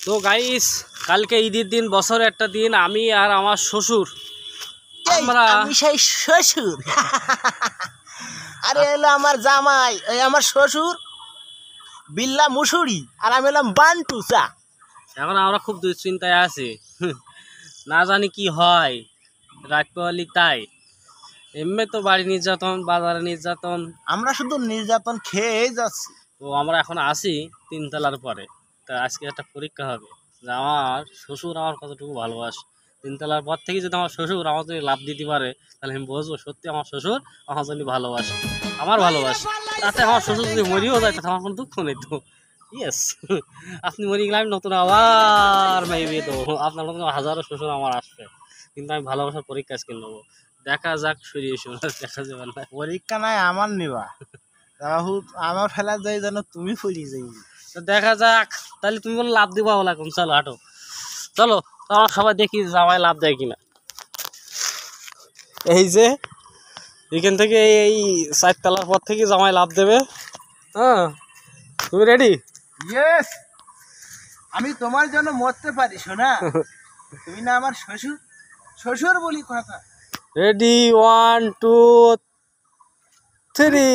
তো গাইস, কালকে ঈদের দিন, বছর একটা দিন, আমি আর আমার শ্বশুর আমি সেই শ্বশুর আরে এলো আমার জামাই, এই আমার শ্বশুর বিল্লা মুসুরি, আর আমি এলাম বান্টু চা। এখন আমরা খুব দুশ্চিন্তায় আছি, না জানি কি হয় রাতপালি। তাই এমনি তো বাড়ি নির্যাতন, বাজারে নির্যাতন, আমরা শুধু নির্যাতন খেয়ে যাচ্ছি। তো আমরা এখন আসি তিনতলার পরে। তা আজকে একটা পরীক্ষা হবে যে আমার শ্বশুর আমার কতটুকু ভালোবাসে। তিনতলার পর থেকে যদি আমার শ্বশুর আমার যদি লাভ দিতে পারে, তাহলে আমি বুঝবো সত্যি আমার শ্বশুর আমার জন্য ভালোবাসে, আমার ভালোবাসে। তাতে আমার শ্বশুর যদি মরিও যায়, তাতে আমার কোনো দুঃখ নেই তো। ইয়েস, আপনি মরে গেলে আমি নতুন আবার মেয়ে তো আপনার নতুন হাজারো শ্বশুর আমার আসবে, কিন্তু আমি ভালোবাসার পরীক্ষা আজকে নেবো। দেখা যাক, সরিয়ে দেখা যাবে না। পরীক্ষা নাই আমার নিবা, আমার ফেলা যায় যেন তুমি ফুরি যাই। তো দেখা যাক, তাহলে তুমি বলো লাভ দিবা বলা কোন? চলো হাঁটো, চলো আমরা সবাই দেখি জামাই লাভ দেয় কিনা। এই যে এখান থেকে এই 4 তলার পর থেকে জামাই লাভ দেবে। হ্যাঁ, তুমি রেডি? ইয়েস, আমি তোমার জন্য মরতে পারি শোনা। তুমি না আমার শ্বশুর, শ্বশুর বলি কথা। রেডি, 1 2 3।